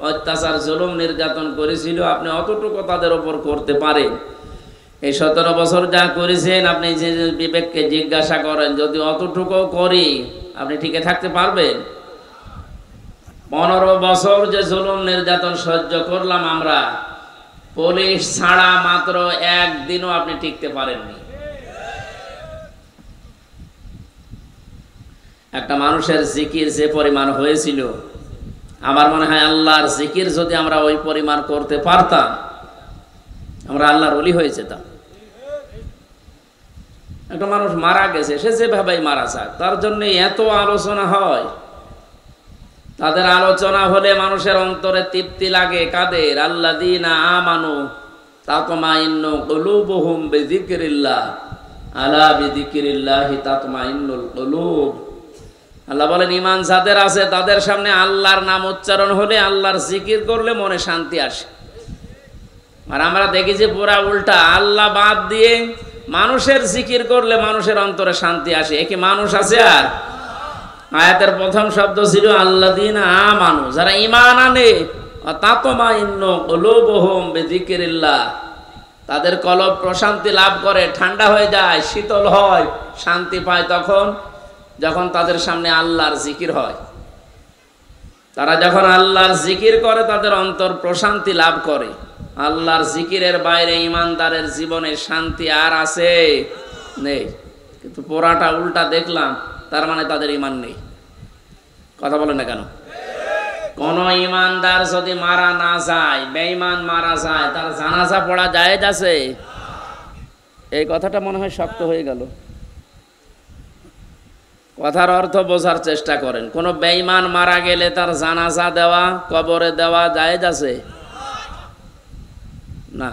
অত্যাচার জুলুম নির্যাতন করেছিল, আপনি অতটুকু তাদের উপর করতে পারেন। এই 17 বছর যা করেছেন, আপনি যে বিবেককে জিজ্ঞাসা করেন, যদি অতটুকু করি আপনি টিকে থাকতে পারবেন? 15 বছর যে জুলুম নির্যাতন সহ্য করলাম আমরা, পুলিশ ছাড়া মাত্র একদিনও আপনি টিকতে পারেননি। একটা মানুষের জিকির যে পরিমাণ হয়েছিল, আমার মনে হয় আল্লাহর জিকির যদি আমরা ওই পরিমাণ করতে পারতাম, আমরা আল্লাহর ওলি হয়ে যেতাম। একটা মানুষ মারা গেছে, সে যেভাবেই মারা যাক, তার জন্য এত আলোচনা হয়। তাদের আলোচনা হলে মানুষের অন্তরে তৃপ্তি লাগে। কাদের? আল্লাযীনা আমানু তাতমাইন্নু কুলুবুহুম বিযিকরিল্লাহ, আলা বিযিকরিল্লাহি তাতমাইন্নুল কুলুব। আল্লাহ বলেন, ঈমান যাদের আছে তাদের সামনে আল্লাহর নাম উচ্চারণ হলে, আল্লাহর জিকির করলে মনে শান্তি আসে। আর আমরা দেখি যে পুরা উল্টা, আল্লাহ বাদ দিয়ে মানুষের জিকির করলে মানুষের অন্তরে শান্তি আসে। এ কি মানুষ আছে? আর আয়াতের প্রথম শব্দ ছিল আল্লাযীনা আমানু, যারা ঈমান আনে, তাতমাইন্নু কুলুবুহুম বিযিকরিল্লাহ, তাদের কলব প্রশান্তি লাভ করে, ঠান্ডা হয়ে যায়, শীতল হয়, শান্তি পায় তখন যখন তাদের সামনে আল্লাহর জিকির হয়। তারা যখন আল্লাহর জিকির করে তাদের অন্তর প্রশান্তি লাভ করে। আল্লাহর জিকিরের বাইরে ইমানদারের জীবনে শান্তি আর আছে নেই। কিন্তু পোড়াটা উল্টা দেখলাম, তার মানে তাদের ইমান নেই। কথা বলেন না কেন? কোন ইমানদার যদি মারা না যায়, বেঈমান মারা যায়, তার জানাজা পড়া জায়েজ আছে? এই কথাটা মনে হয় শক্ত হয়ে গেল। কথার অর্থ বোঝার চেষ্টা করেন। কোন বেঈমান মারা গেলে তার জানাজা দেওয়া, কবরে দেওয়া জায়েজ আছে? না।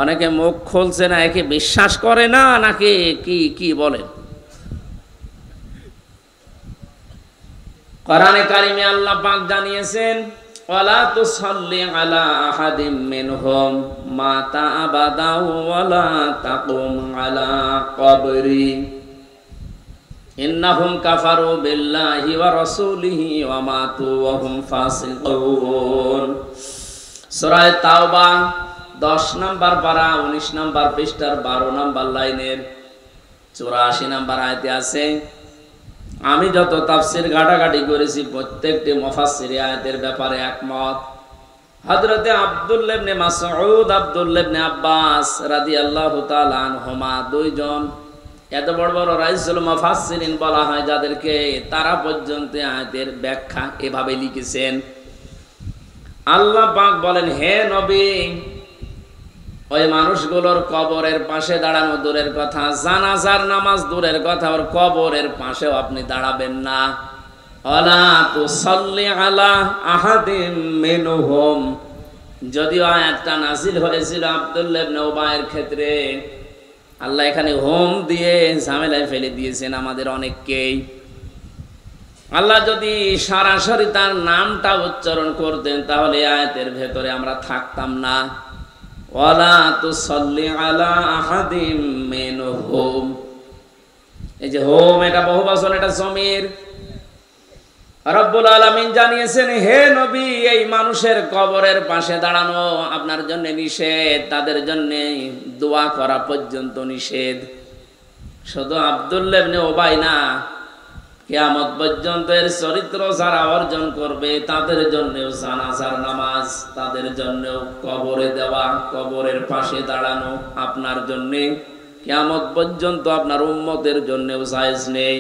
অনেকে মুখ খুলছে না, একে বিশ্বাস করে না নাকি কি কি বলেন? কোরআনে কারিমে আল্লাহ পাক জানিয়েছেন, ওয়ালা তুসাল্লি আলা আহাদিম মিনহুম মাতা আবাদা ওয়ালা তাকুম আলা কবরি ইন্নাহুম কাফারু বিল্লাহি ওয়া রাসূলিহি ওয়া মাতু ওয়া হুম ফাসিকুন। সূরা তাওবা 10 নম্বর পারা 19 নম্বর পৃষ্ঠার 12 নম্বর লাইনের 84 নম্বর আয়াতে আছে। আমি যত তাফসীর ঘাটাঘাটি করেছি প্রত্যেকটি মুফাসসির আয়াতের ব্যাপারে একমত। হযরতে আব্দুল্লাহ ইবনে মাসউদ, আব্দুল্লাহ ইবনে আব্বাস রাদিয়াল্লাহু তাআলা আনহুমা, দুইজন এত বড় বড় রাইসুল মুফাসসিরিন বলা হয় যাদেরকে, তারা পর্যন্ত আয়াতের ব্যাখ্যা এভাবে লিখেছেন। আল্লাহ পাক বলেন, হে নবী, ওই মানুষগুলোর কবরের পাশে দাঁড়ানো দূরের কথা, জানাজার নামাজ দূরের কথা, ওর কবরের পাশেও আপনি দাঁড়াবেন না। ওয়ালা তুসাল্লি আলা আহাদিম মিনহুম, যদিও আয়াতটা নাযিল হয়েছিল আব্দুল্লাহ ইবনে উবাইয়ের ক্ষেত্রে, আল্লাহ এখানে হোম দিয়ে ঝামেলায় ফেলে দিয়েছেন আমাদের অনেককেই। আল্লাহ যদি সরাসরি তার নামটা উচ্চারণ করতেন তাহলে আয়াতের ভেতরে আমরা থাকতাম না। ওয়ালা তুসাল্লি আলা আহাদিম মিনহুম, এই যে হোম, এটা বহুবচন, এটা জমির। রব্বুল আলামিন জানিয়েছেন, হে নবী, এই মানুষের কবরের পাশে দাঁড়ানো আপনার জন্য নিষেধ, তাদের জন্য দোয়া করা পর্যন্ত নিষেধ। শুধু আব্দুল্লাহ ইবনে উবাই না, কিয়ামত পর্যন্ত এর চরিত্র যারা অর্জন করবে তাদের জন্যও জানাজার নামাজ, তাদের জন্যও কবরে দেওয়া, কবরের পাশে দাঁড়ানো আপনার জন্য কিয়ামত পর্যন্ত আপনার উম্মতের জন্যও জায়েজ নেই।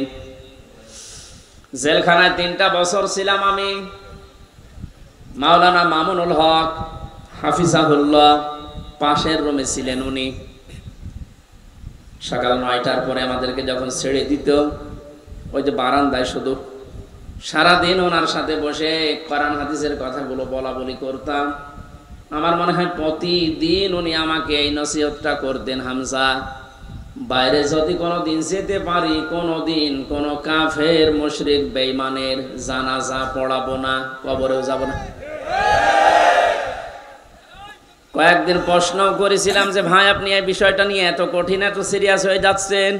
জেলখানায় 3টা বছর ছিলাম আমি। মাওলানা মামুনুল হক হাফিজাহুল্লাহ পাশের রুমে ছিলেন উনি। সকাল 9টার পরে আমাদেরকে যখন ছেড়ে দিত, ওই যে বারান্দায় শুধু সারাদিন ওনার সাথে বসে কোরআন হাদিসের কথাগুলো বলা বলি করতাম। আমার মনে হয় প্রতিদিন উনি আমাকে এই নসিহতটা করতেন, হামজা, বাইরে যদি কোনোদিন যেতে পারি, কোনোদিন কোন কাফের মুশরিক বেঈমানের জানাজা পড়াবো না, কবরেও যাব না। কয়েকদিন প্রশ্ন করেছিলাম যে ভাই, আপনি এই বিষয়টা নিয়ে এত কঠিন, এত সিরিয়াস হয়ে যাচ্ছেন।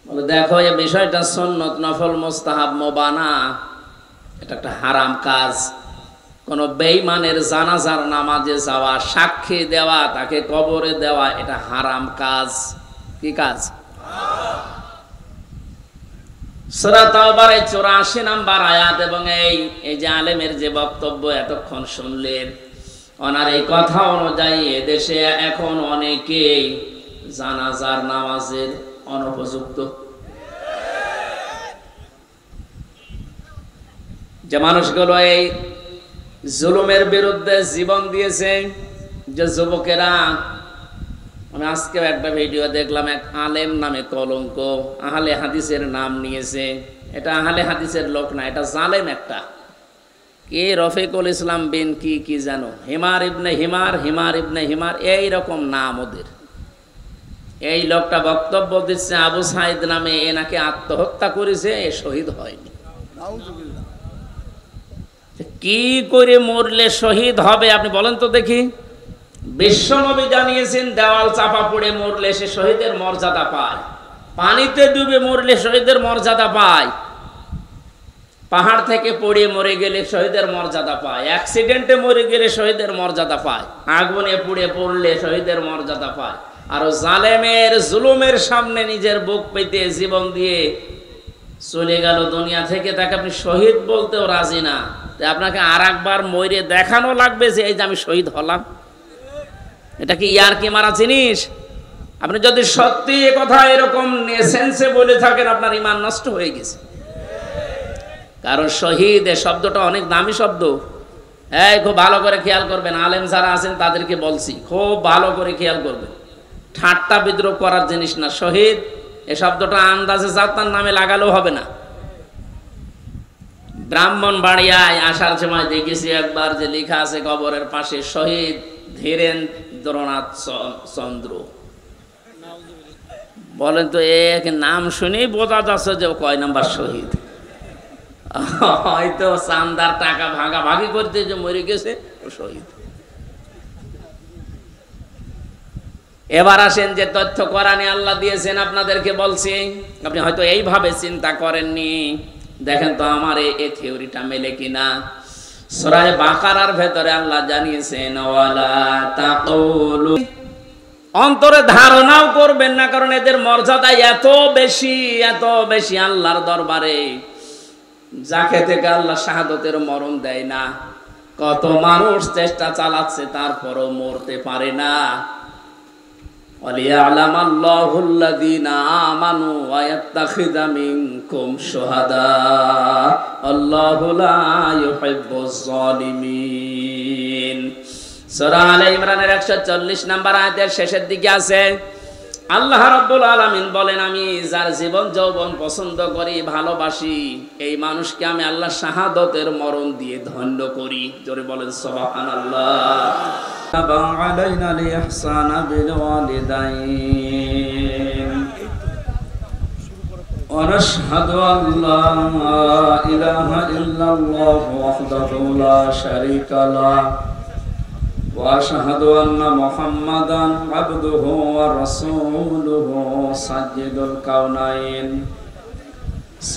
বলে, দেখো, এই বিষয়টা সুন্নত, নফল, মুস্তাহাব, মুবানা, এটা একটা হারাম কাজ। কোন বেঈমানের জানাজার নামাজে যাওয়া, সাক্ষী দেওয়া, তাকে কবরে দেওয়া, এটা হারাম কাজ। কি কাজ? সূরা তাওবার 84 নম্বর আয়াত। এবং এই যে আলেমের যে বক্তব্য এতক্ষণ শুনলেন, ওনার এই কথা অনুযায়ী এদেশে এখন অনেকেই জানাজার নামাজের অনুপযুক্ত। যে মানুষগুলো এই জুলুমের বিরুদ্ধে জীবন দিয়েছে, যে যুবকেরা, আমি আজকেও একটা ভিডিও দেখলাম, এক আলেম নামে কলঙ্ক, আহলে হাদিসের নাম নিয়েছে। এটা আহলে হাদিসের লোক না, এটা জালেম একটা। কে রফিকুল ইসলাম বিন কি জানো, হিমার ইবনে হিমার, হিমার ইবনে হিমার, এইরকম নাম ওদের। এই লোকটা বক্তব্য দিচ্ছে আবু সাইদ নামে, এ নাকি আত্মহত্যা করেছে, এ শহীদ হয়নি। কি করে মরলে শহীদ হবে আপনি বলেন তো দেখি? বিশ্বনবী জানিয়েছেন, দেওয়াল চাপা পড়ে মরলে সে শহীদের মর্যাদা পায়, পানিতে ডুবে মরলে শহীদের মর্যাদা পায়, পাহাড় থেকে পড়ে মরে গেলে শহীদের মর্যাদা পায়, অ্যাক্সিডেন্টে মরে গেলে শহীদের মর্যাদা পায়, আগুনে পুড়ে পড়লে শহীদের মর্যাদা পায়। আর জালেমের জুলুমের সামনে নিজের বুক পেতে জীবন দিয়ে চলে গেল দুনিয়া থেকে, তাকে আপনি শহীদ বলতেও রাজি না, তাই আপনাকে আর একবার মরে দেখানো লাগবে যে এই যে আমি শহীদ হলাম। এটা কি ইয়ার কি মারা জিনিস? আপনি যদি সত্যি এ কথা এরকম এসেন্সে বলে থাকেন, আপনার ঈমান নষ্ট হয়ে গেছে। কারণ শহীদ এ শব্দটা অনেক দামি শব্দ। এই খুব ভালো করে খেয়াল করবেন, আলেম যারা আছেন তাদেরকে বলছি, খুব ভালো করে খেয়াল করবেন। ঠাট্টা বিদ্রোহ করার জিনিস না। শহীদ এ শব্দটা আন্দাজে যার তার নামে লাগালেও হবে না। ব্রাহ্মণবাড়িয়ায় আসার সময় দেখেছি একবার যে লেখা আছে কবরের পাশে, শহীদ ধীরেন্দ্রনাথ চন্দ্র। বলেন তো, এক নাম শুনেই বোঝা যাচ্ছে যে কয় নাম্বার শহীদ। হয়তো চান্দার টাকা ভাগাভাগি করতে যে মরে গেছে ও শহীদ। এবার আসেন যে তথ্য কোরআনে আল্লাহ দিয়েছেন, আপনাদেরকে বলছি, আপনি হয়তো এইভাবে চিন্তা করেননি। দেখেন তো আমার এই থিওরিটা মেলে কিনা। সূরা বাকারার ভেতরে আল্লাহ জানিয়েছেন, ওয়ালা তাকুলু, অন্তরে ধারণাও করবেন না, কারণ এদের মর্যাদা এত বেশি আল্লাহর দরবারে, যাকে থেকে আল্লাহ শাহাদতের মরণ দেয় না। কত মানুষ চেষ্টা চালাচ্ছে তারপরও মরতে পারে না। ওয়ালিয়ালামাল্লাহুল্লাযীনা আমানু ওয়া ইয়াত্তাখিযা মিনকুম শুহাদা আল্লাহু লা ইউহিব্বুজ জালিমিন। সূরা আলে ইমরানের 140 নম্বর আয়াতের শেষের দিকে আছে, আল্লাহ রাব্বুল আলামিন বলেন, আমি যার জীবন যৌবন পছন্দ করি, ভালোবাসি, এই মানুষকে আমি আল্লাহ শাহাদতের মরণ দিয়ে ধন্য করি। জোরে বলেন সুবহানাল্লাহ। আলাইনা লিহসানা বিল ওয়ালিদাইন ওয়া নাশহাদু আল্লা ইলাহা ইল্লাল্লাহু ওয়াহদাহু লা শারীকা লাহু وأشهد أن محمدا عبده ورسوله سيد الكونين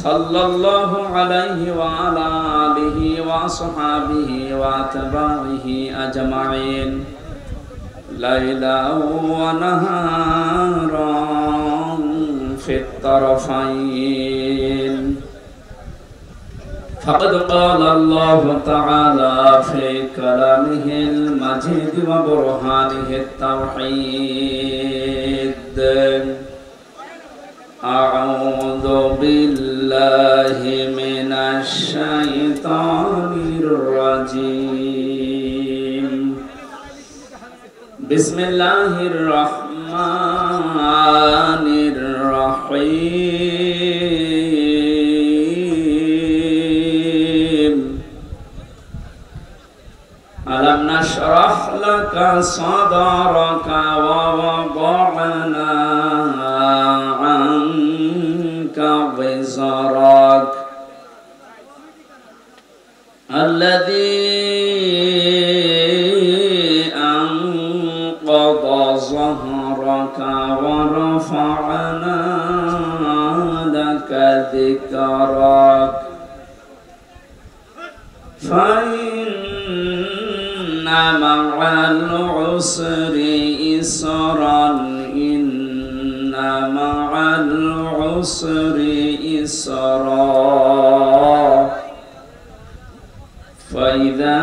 صلى الله عليه وعلى آله وأصحابه وأتباعه أجمعين ليلا ونهارا في الطرفين. فقد قال الله تعالى في كلامه المجيد وبرهانه التوحيد، أعوذ بالله من الشيطان الرجيم، بسم الله الرحمن الرحيم. ألم نشرح لك صدرك ووضعنا عنك وزرك الذي أنقض ظهرك ورفعنا لك ذكرك فإن مع العسر يسرا إن مع العسر يسرا فإذا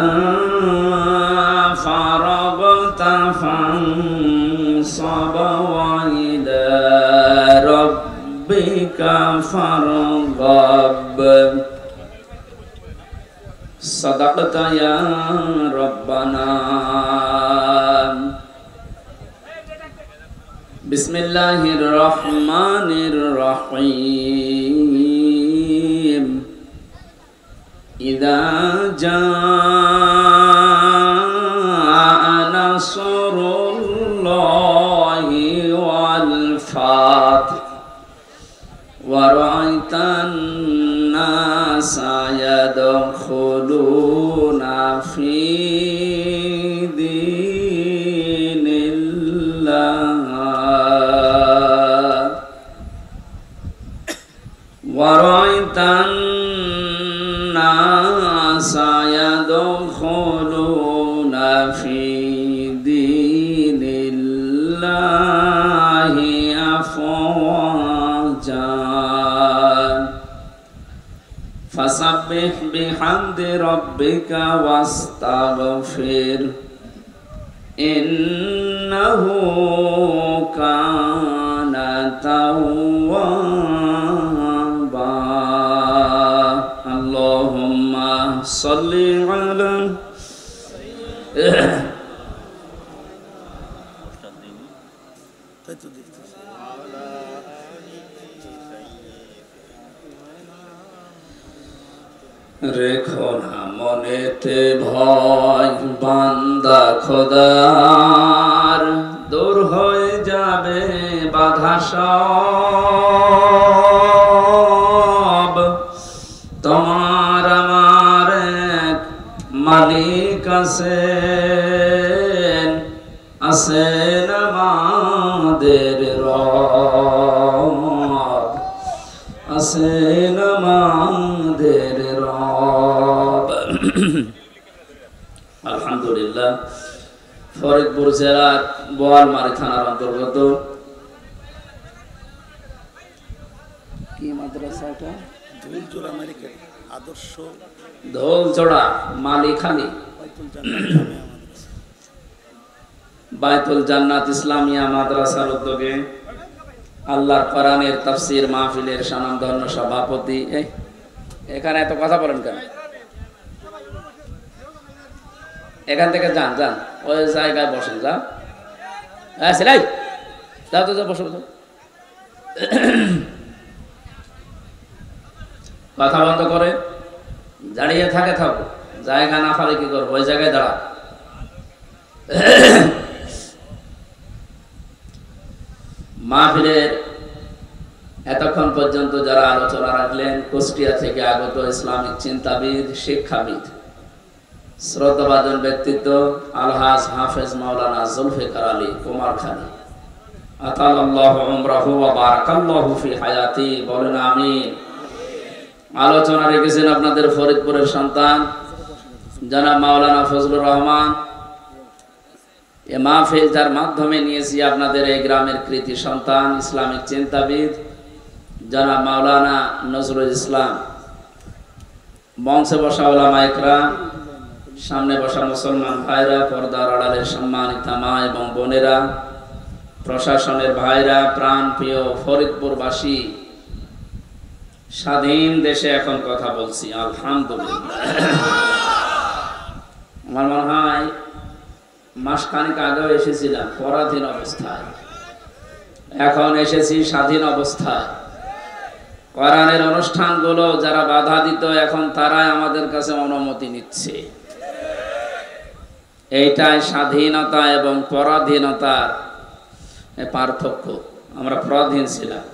فرغت فانصب وإلى ربك فارغب. صدقت يا ربنا. بسم الله الرحمن الرحيم. إذا جاء نصر الله والفتح ورأيت الناس يدخلون في دين الله ورأيت الناس يدخلون في دين الله أفواجا فسبح بحمد ربك واستغفر إنه كان توابا اللهم صل على রেখো না মনেতে ভয় বান্দা খোদার দূর হয়ে যাবে বাধা সব তোমার আমার এক মালিক আছেন আমাদের রব আছেন আমাদের রব আলহামদুলিল্লাহ ফরিদপুর জেলার বোয়ালমারী থানার অন্তর্গত কি মাদ্রাসাটা ধোলচড়া মালিখালী বাইতুল জান্নাত ইসলামিয়া মাদ্রাসার উদ্যোগে আল্লাহর কোরআনের তাফসীর মাহফিলের স্বনামধন্য সভাপতি এখানে এত কথা বলেন কেন? এখান থেকে যান যান ওই জায়গায় বসেন, যান সেলাই যাও তো বসো কথা বন্ধ করে দাঁড়িয়ে থাকে থাকো, জায়গা না পালে কি করবো, ওই জায়গায় দাঁড়া। মাহফিলের এতক্ষণ পর্যন্ত যারা আলোচনা রাখলেন কুষ্টিয়া থেকে আগত ইসলামিক চিন্তাবিদ, শিক্ষাবিদ, শ্রদ্ধাভাজন ব্যক্তিত্ব আলহাজ হাফেজ মাওলানা জুলফিকার আলী কুমারখালী আতালাল্লাহু উমরাহু ওয়া বারাকাল্লাহু ফি হায়াতি, বলেন আমিন। আলোচনা রেখেছেন আপনাদের ফরিদপুরের সন্তান জনাব মাওলানা ফজলুর রহমান। এ মাহফিল যার মাধ্যমে নিয়েছি আপনাদের এই গ্রামের কৃতি সন্তান ইসলামিক চিন্তাবিদ জনাব মাওলানা নজরুল ইসলাম। মঞ্চে বসা ওলামা ইকরাম, সামনে বসা মুসলমান ভাইরা, পর্দার আড়ালের সম্মানিত মা এবং বোনেরা, প্রশাসনের ভাইরা, প্রাণ প্রিয় ফরিদপুরবাসী, স্বাধীন দেশে এখন কথা বলছি আলহামদুলিল্লাহ। আমার মনে হয় মাসখানেক আগেও এসেছিলাম পরাধীন অবস্থায়, এখন এসেছি স্বাধীন অবস্থায়। কোরআনের অনুষ্ঠানগুলো যারা বাধা দিত এখন তারাই আমাদের কাছে অনুমতি নিচ্ছে। এইটাই স্বাধীনতা এবং পরাধীনতার পার্থক্য। আমরা পরাধীন ছিলাম,